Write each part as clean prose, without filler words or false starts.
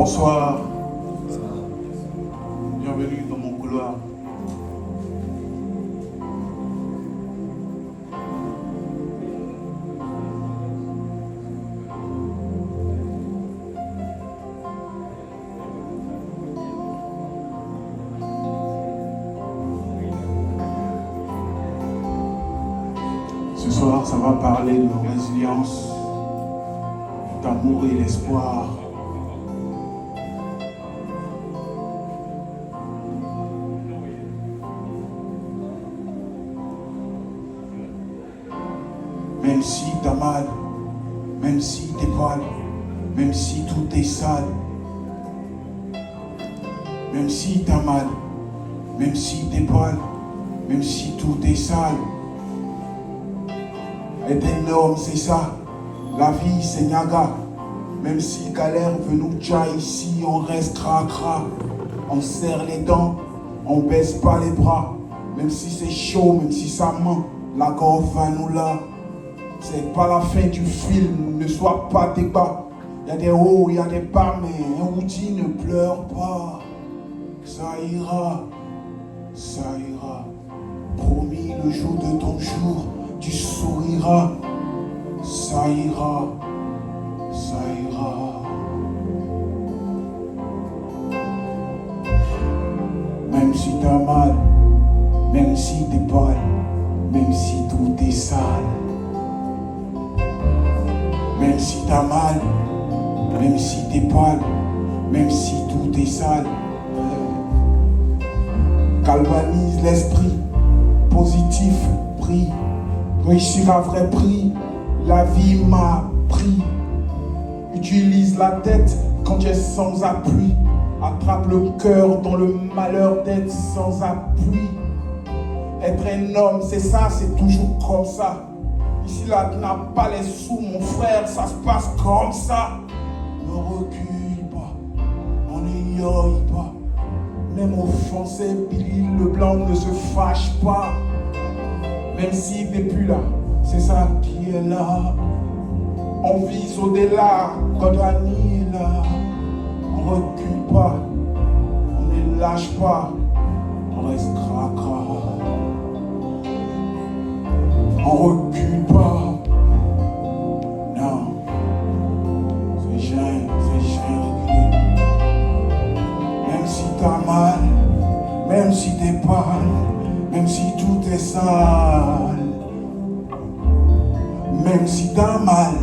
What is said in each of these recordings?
Bonsoir. Bienvenue dans mon couloir. Ce soir, ça va parler de résilience, d'amour et l'espoir. Même si t'as mal, même si t'es pâle, même si tout est sale, même si t'as mal, même si t'es pâle, même si tout est sale. Être un homme, c'est ça. La vie, c'est Niaga. Même si galère veut nous tcha, ici on reste cracra. On serre les dents, on baisse pas les bras. Même si c'est chaud, même si ça ment, la gorge va nous là. C'est pas la fin du film, ne sois pas débat. Il y a des hauts, il y a des bas, mais un outil ne pleure pas. Ça ira, ça ira. Promis, le jour de ton jour, tu souriras. Ça ira, ça ira. Même si t'as mal, même si t'es pâle, même si tout est sale. Même si t'as mal, même si t'es pâle, même si tout est sale. Galvanise l'esprit, positif, prie. Réussir à vrai prix, la vie m'a pris. Utilise la tête quand tu es sans appui. Attrape le cœur dans le malheur d'être sans appui. Être un homme, c'est ça, c'est toujours comme ça. Ici là, tu n'as pas les sous, mon frère, ça se passe comme ça. Ne recule pas, on n'aille pas. Même offensé, Billy Leblanc ne se fâche pas. Même s'il n'est plus là, c'est ça qui est là. On vise au-delà, Godani est là. On recule pas, on ne lâche pas, on reste cracra. On recule pas, non, c'est gêne régulier. Même si t'as mal, même si t'es pâle, même si tout est sale. Même si t'as mal,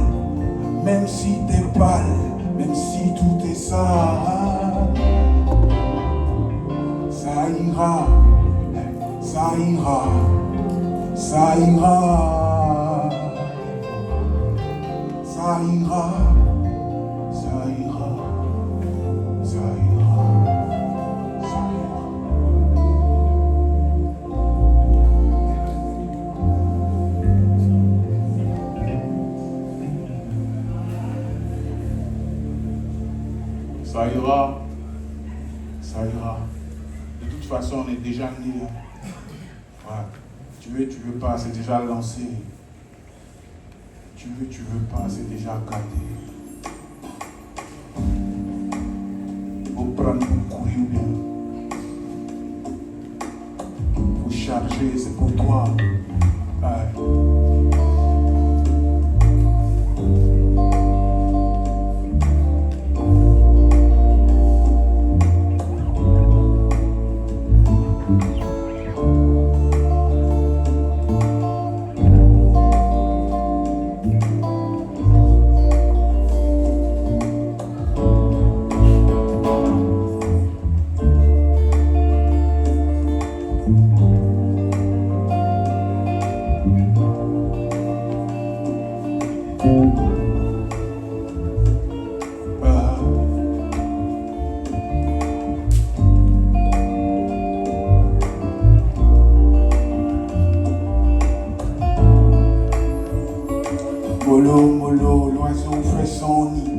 même si t'es pâle, même si tout est sale. Ça ira, ça ira. Ça ira, ça ira, ça ira, ça ira, ça ira. Ça ira, ça ira. De toute façon, on est déjà né. Ouais. Tu veux pas, c'est déjà lancé. Tu veux pas, c'est déjà gâté. Faut prendre pour courir bien. Faut charger, c'est pour toi. Ouais. Mollo, mollo, l'oiseau fait son nid.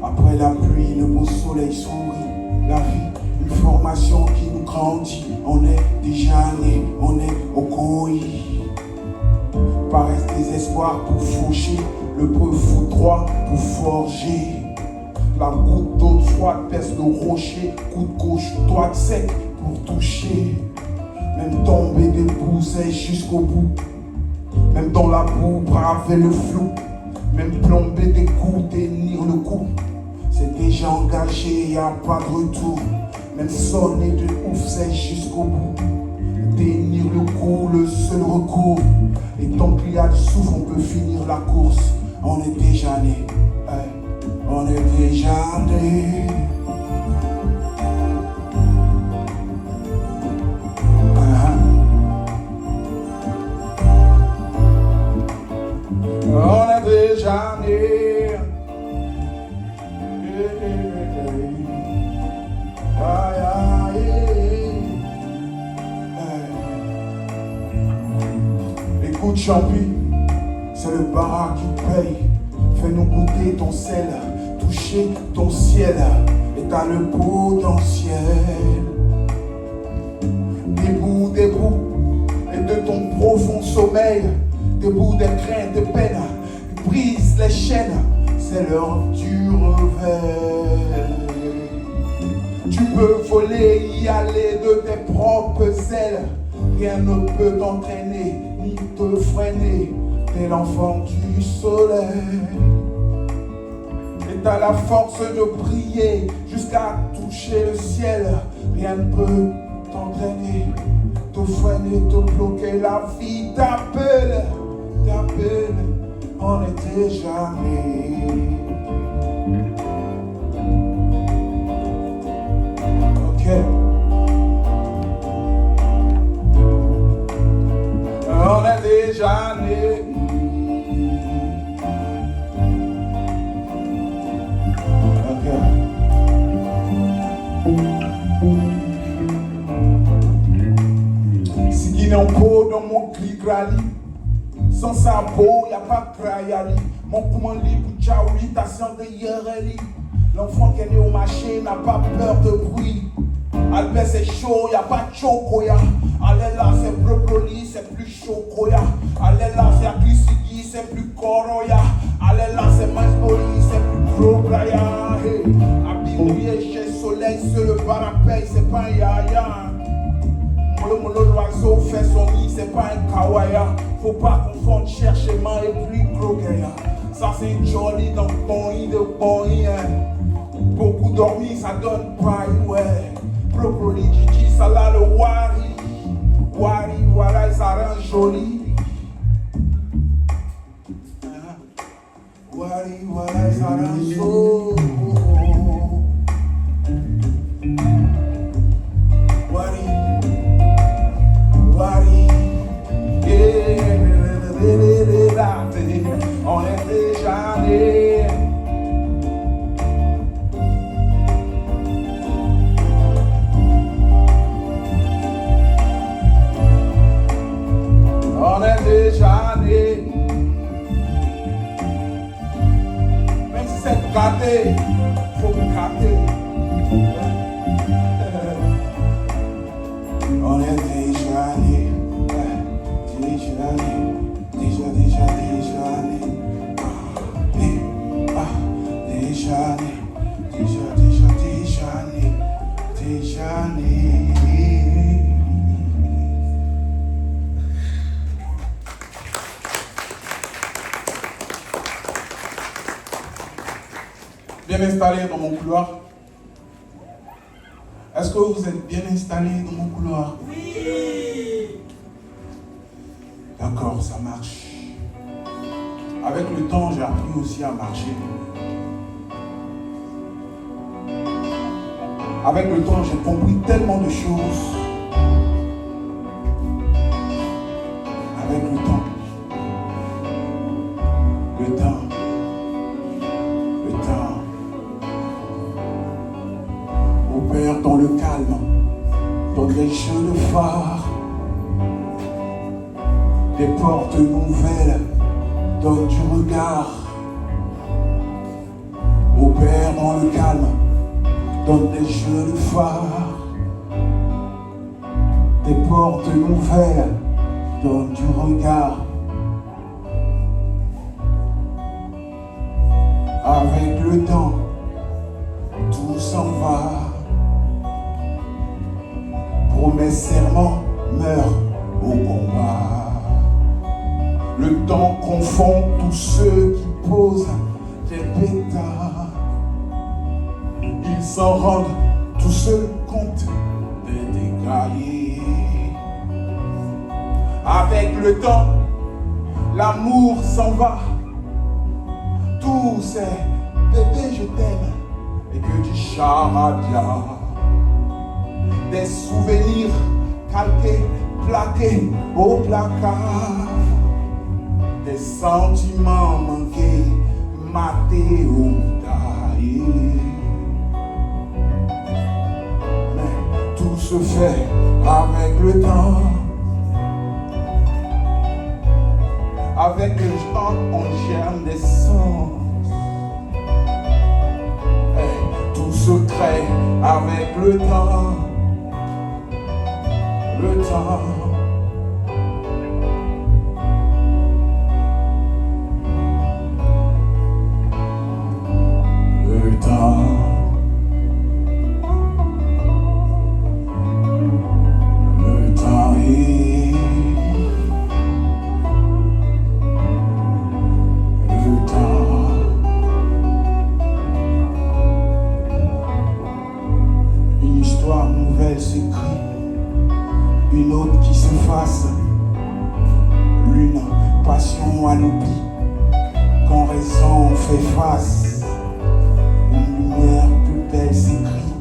Après la pluie, le beau soleil sourit. La vie, une formation qui nous grandit. On est déjà né, on est au coï. Paresse désespoir pour faucher, le peu foudroie pour forger. La goutte d'eau froide pèse le rocher. Coup de gauche, droite sec pour toucher. Même tomber debout, c'est jusqu'au bout. Même dans la boue, braver le flou. Même plomber des coups, tenir le coup. C'est déjà engagé, y a pas de retour. Même sonner de ouf, c'est jusqu'au bout. Tenir le coup, le seul recours. Et tant qu'il y a du souffle, on peut finir la course. On est déjà né, on est déjà né. On est déjà né. Écoute champi, c'est le bar qui paye. Fais-nous goûter ton sel, toucher ton ciel. Et t'as le potentiel. Debout, debout, et de ton profond sommeil. Debout des craintes, des peines, brise les chaînes. C'est l'heure du réveil. Tu peux voler, y aller de tes propres ailes. Rien ne peut t'entraîner, ni te freiner. T'es l'enfant du soleil. Et t'as la force de briller jusqu'à toucher le ciel. Rien ne peut t'entraîner, te freiner, te bloquer. La vie t'appelle, on est déjà né. Ok. On est déjà né. Ok. Si Guinée en peau dans mon clic rallye. Sans sabot, y'a pas de crayali. Mon poumon libre, tchaouli, ta science de Yereli. L'enfant qui est né au marché n'a pas peur de bruit. Albert c'est chaud, y'a pas de chocoya. Allez là c'est brocoli, c'est plus chocoya. Allez là c'est aklisigi, c'est plus koroya. Allez là c'est maïsboli, c'est plus prograya. Hey. Habillé chez soleil sur le parapet, c'est pas un yaya. Molo l'oiseau fait son lit, c'est pas un kawaya. Faut pas confondre cherchement et puis croquer. Ça c'est joli dans ton lit de boy. Beaucoup dormi, ça donne pas ouais. Brocoli, Gigi, salade, wari. Wari, voilà, ça rend joli. Wari, voilà, ça rend joli. Wari, wari. On est déjà né. On est déjà né. Même si c'est gâté, faut gâter. On est déjà né. Déjà né. Déjà né. Déjà né. Déjà né. Bien installé dans mon couloir. Est-ce que vous êtes bien installé dans mon couloir? Oui. D'accord, ça marche. Avec le temps, j'ai appris aussi à marcher. Avec le temps, j'ai compris tellement de choses. Avec le temps. Opère dans le calme, dans les jeux de phare. Des portes nouvelles, donne du regard. Opère dans le calme, donne des jeux de phare. Des portes nouvelles, donne du regard. Avec le temps, promesses, serments meurent au combat. Le temps confond tous ceux qui posent des pétards. Ils s'en rendent tout seuls compte des dégâts. Avec le temps, l'amour s'en va. Tous ces bébés je t'aime et que du charabia. Des souvenirs calqués, plaqués au placard. Des sentiments manqués, matés au taillé. Mais tout se fait avec le temps. Avec le temps, on germe des sens. Hey, tout se crée avec le temps. Le temps. Le temps. Le temps est. Le temps. Une histoire nouvelle s'écrit. Une autre qui se fasse, l'une passion à l'oubli, quand raison fait face, une lumière plus belle s'écrit,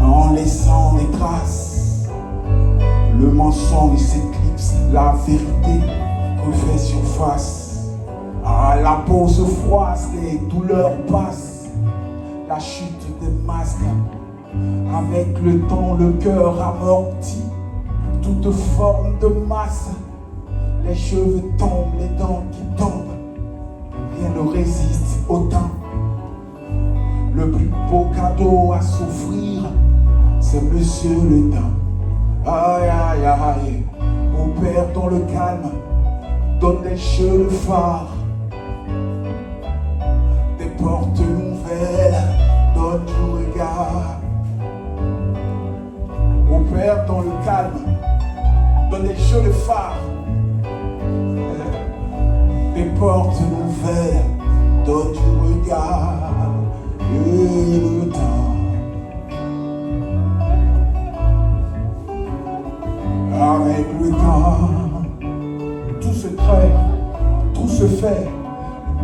en laissant des traces, le mensonge s'éclipse, la vérité refait surface, la peau se froisse, les douleurs passent, la chute des masques, avec le temps le cœur amorti. Toute forme de masse, les cheveux tombent, les dents qui tombent, rien ne résiste au temps. Le plus beau cadeau à s'offrir, c'est Monsieur le temps. Aïe aïe aïe, mon père dans le calme, donne des cheveux phares, des portes nouvelles, donne du regard. Mon père dans le calme, donne des jeux de phare, des portes nouvelles, donne du regard et le temps. Avec le temps, tout se crée, tout se fait,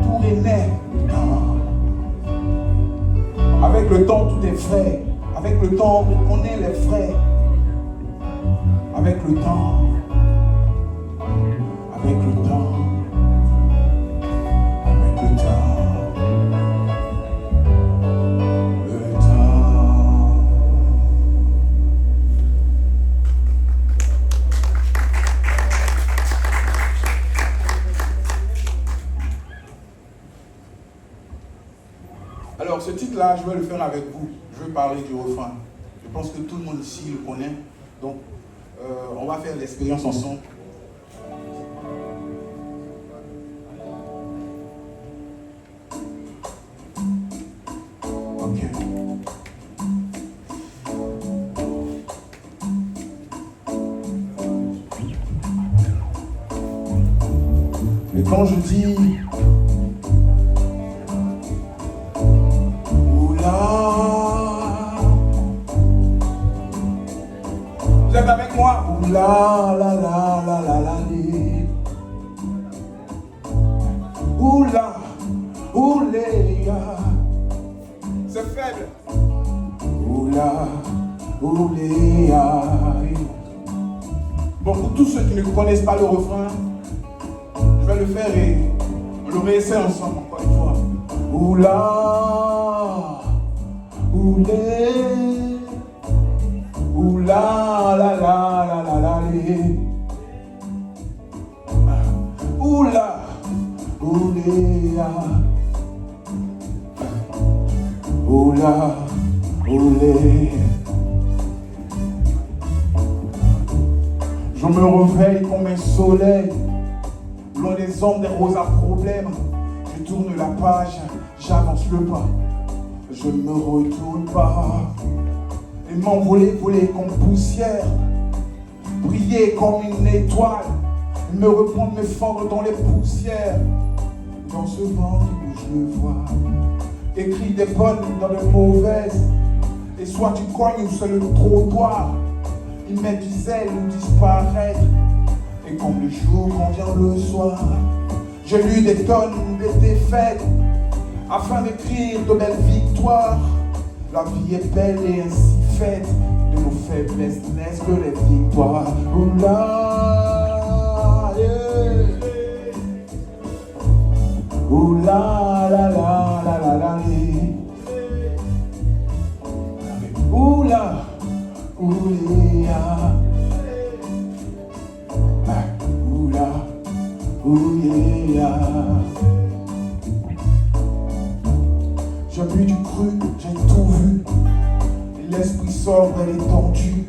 tout est né, le temps. Avec le temps, tout est frais, avec le temps, on connaît les frais. Avec le temps, avec le temps, avec le temps, le temps. Alors ce titre-là, je vais le faire avec vous. Je vais parler du refrain. Je pense que tout le monde ici le connaît. Donc, on va faire l'expérience ensemble. Ok. Et quand je dis vous êtes avec moi? Oula la la la la la li. Oula, ouléa. C'est faible. Oula, ouléa. Bon, pour tous ceux qui ne connaissent pas le refrain, je vais le faire et on le réessaie ensemble encore une fois. Oula, oulé. Oula la la la la la li. Oula, ouléa. Oula, oulé. Je me réveille comme un soleil, loin des ombres, des roses à problème. Je tourne la page, j'avance le pas, je ne me retourne pas. Et m'envoler, voler comme poussière, briller comme une étoile, me reprendre, me fendre dans les poussières. Dans ce vent où je le vois, écrit des bonnes dans les mauvaises. Et soit tu cognes ou c'est le trottoir. Il met du zèle ou disparaître. Et comme le jour quand vient le soir, j'ai lu des tonnes de défaites afin d'écrire de belles victoires. La vie est belle et ainsi faite, de nos faiblesses naissent que les victoires. Oula, yeah. Oula, la la la la la, oula, oulia, oula, oulia. J'ai bu du cru, j'ai tout vu. L'esprit sort de l'étendue.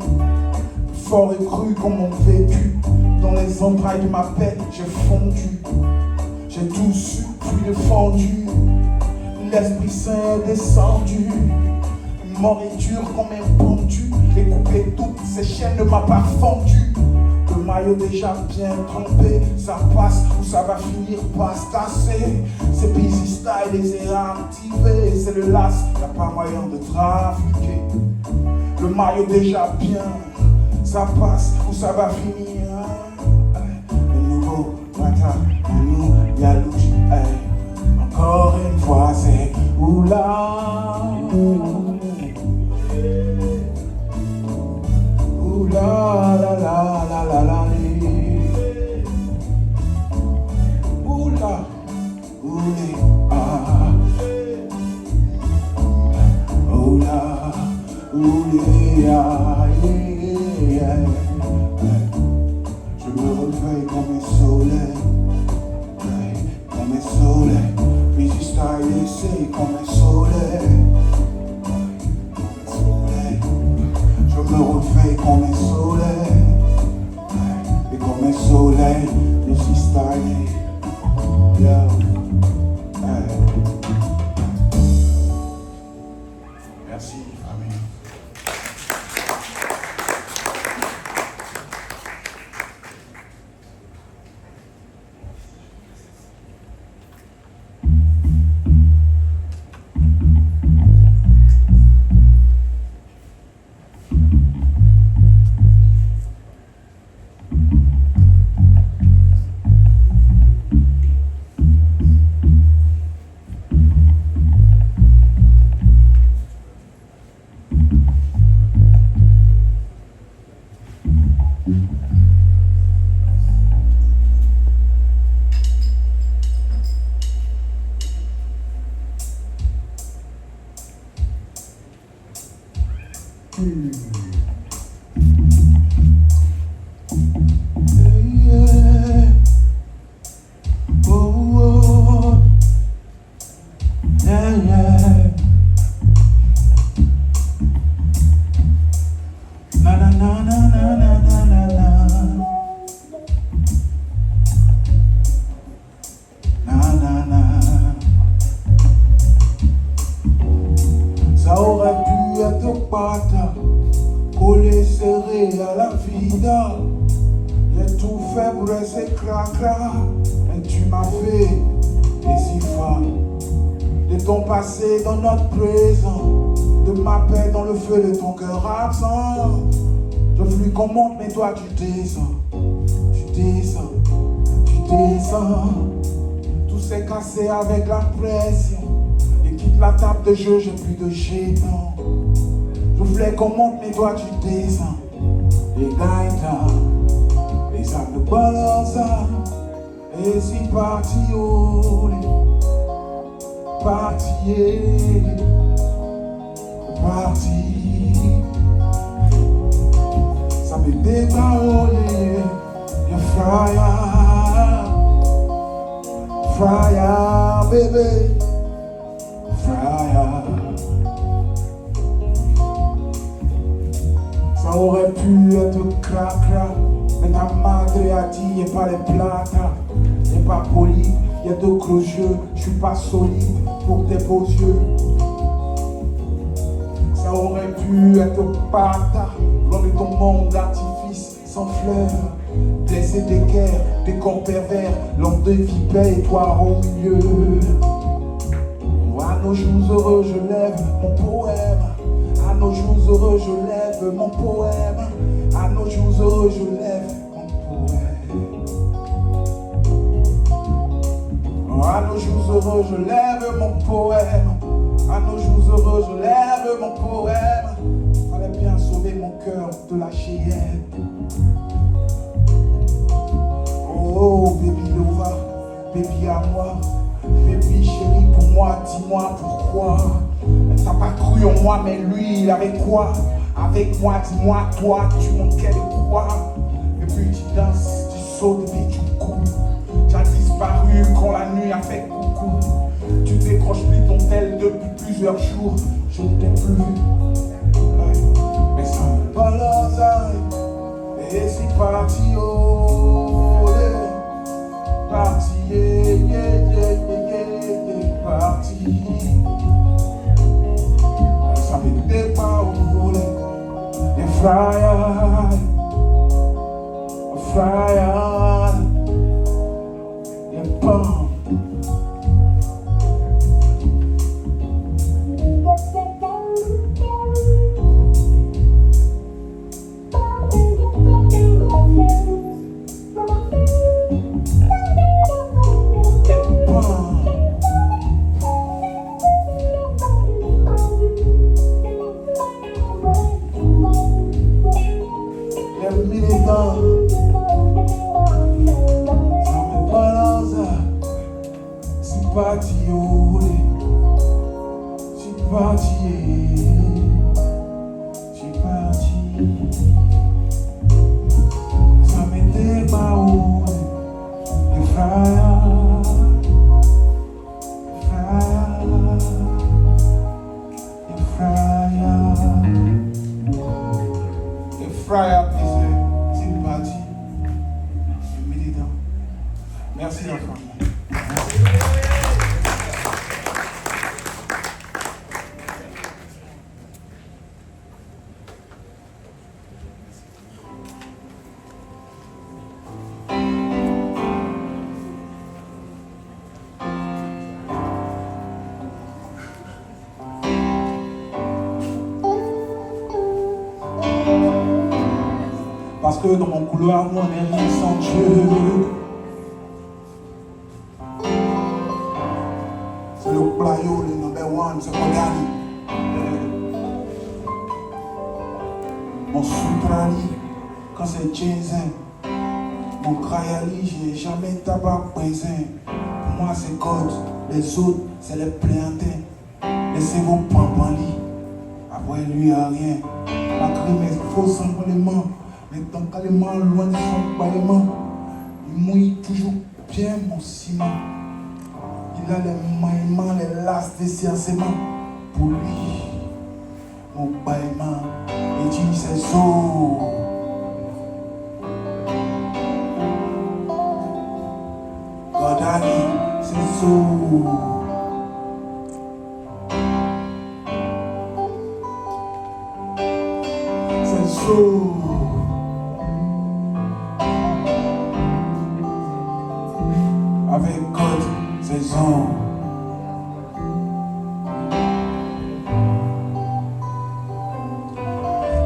Fort et cru comme mon vécu. Dans les entrailles de ma peine, j'ai fondu. J'ai tout su, puis défendu. L'Esprit Saint est descendu. Mort et dur comme un pendu. Et coupé toutes ces chaînes ne m'a pas fendu. Le maillot déjà bien trempé, ça passe ou ça va finir par se casser. C'est busy style, les airs activés. C'est le las, y'a pas moyen de trafiquer. Le maillot déjà bien, ça passe ou ça va finir. Le nouveau matin, nous y'a louche. Encore une fois, c'est oula. Oula la la la la la. Oula, oulé, ah. Oula, oulé, ah, yeah. Je me réveille comme un soleil, comme un soleil. Busy style, c'est comme un soleil. Je me réveille comme un soleil, et comme un soleil, je suis stylé. Yeah. Merci, famille. Ça aurait pu être pata, collé serré à la vida. J'ai tout fait pour rester cracra, mais tu m'as fait des ifas. De ton passé dans notre présent, de ma paix dans le feu de ton cœur absent. Je flux qu'on monte, mais toi tu descends, tu descends, tu descends. Tout s'est cassé avec la pression. Et quitte la table de jeu, j'ai plus de jetons. Je voulais qu'on monte, mais toi tu descends. Et gaïta, et ça me balance. Et si parti, oh, parti, parti. Ça me débarrasse, you fire, fire, baby, fire. Ça aurait pu être cracra, mais ta madre a dit, y'a pas les plata, y'a pas poli, y'a de gros yeux, j'suis pas solide pour tes beaux yeux. Ça aurait pu être pata, loin de ton monde d'artifice, sans fleurs, blessé d'équerre, des corps pervers, lampe de vipère, étoile au milieu. À nos jours heureux, je lève mon poème. À nos jours heureux, je lève mon poème. À nos jours heureux, je lève mon poème. À nos jours heureux, je lève mon poème. À nos jours heureux, je lève mon poème. Fallait bien sauver mon cœur de la chienne. Oh, baby Lova, baby à moi, baby chérie pour moi, dis-moi pourquoi. Elle t'a pas cru en moi, mais lui, il avait quoi? Avec moi, dis-moi, toi, tu manquais de quoi? Et puis tu danses, tu sautes et puis tu cours. Tu as disparu quand la nuit a fait coucou. Tu décroches plus ton tel depuis plusieurs jours. Je ne t'ai plus vu. Mais ça me pas l'oseille. Et c'est parti, oh, parti, parti. Ça m'était pas au volet. Et fly on, et bam. Merci l'enfant. Parce que dans mon couloir, nous on n'est rien sans Dieu. C'est le playo, le number one, c'est Kodani. Mon soutrani, quand c'est Jason. Mon crayali, j'ai jamais tabac présent. Pour moi c'est God, les autres c'est les plaiantins. Laissez-vous pampali, après lui y'a rien. La crime est faux simplement. Mais tant qu'elle est mal loin de son bâillement, il mouille toujours bien mon ciment. Il a les maillements, les lasses des sercements. Pour lui, mon bâillement, il dit c'est so. Godani, c'est so. C'est so. Avec God, c'est son.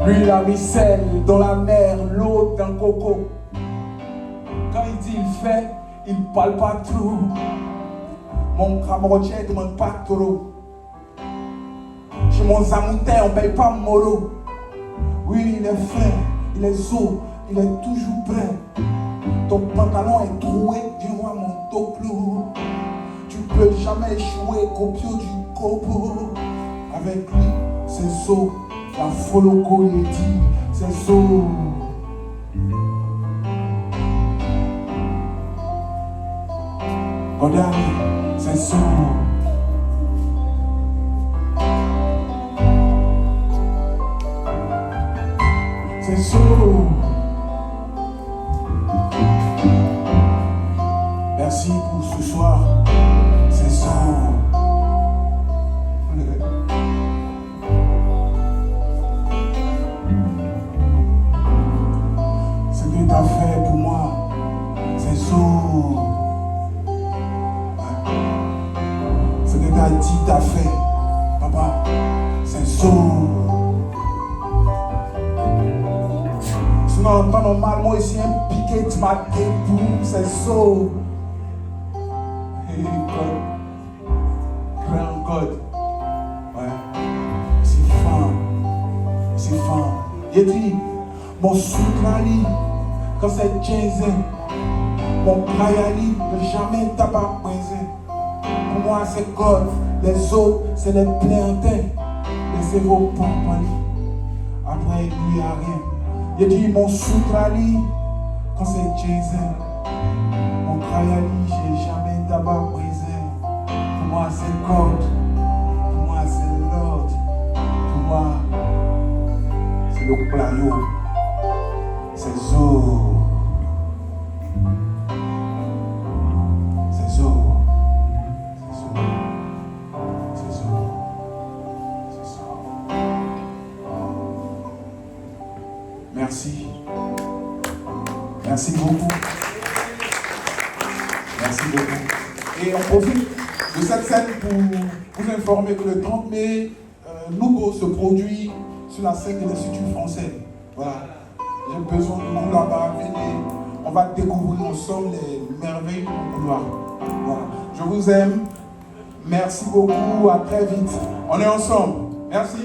Lui, il a mis sel dans la mer, l'eau d'un coco. Quand il dit il fait, il parle pas trop. Mon camarade ne demande pas trop. Chez mon zamoutin, on paye pas mollo. Oui, il est frais, il est chaud, il est toujours prêt. Ton pantalon est troué, dis-moi mon toplo. Tu peux jamais échouer, copio du copo. Avec lui, c'est so. La folloco, il dit, c'est so. Godani, c'est so. C'est so. Merci pour ce soir, c'est so. C'est que tu as fait pour moi, c'est ça. Ce que tu as dit, tu as fait. Papa, c'est ça. Sinon, pas normalement ici, un piquet de ma debout, c'est ça. Hey, God. Grand God. Ouais. C'est fin. C'est fin. Il dit, mon soukrali, quand c'est Jésus, mon krayali, ne jamais t'a pas brisé. Pour moi, c'est God. Les autres, c'est les plaintes. Laissez vos pompes. Après, il n'y a rien. Il dit, mon soukrali, quand c'est Jésus, mon krayali, j'ai jamais tabac brisé. Pour moi, c'est God. Pour moi, c'est Lord. Pour moi, c'est le playo. C'est Zo. C'est Zo. C'est Zo. C'est Zo. C'est Zo. Merci. Merci beaucoup. Merci beaucoup. Et on profite de cette scène pour vous informer que le 30 mai, Nouveau se produit sur la scène de l'Institut français. Voilà. J'ai besoin de vous là-bas. Venez. On va découvrir ensemble les merveilles du couloir. Voilà. Je vous aime. Merci beaucoup. À très vite. On est ensemble. Merci.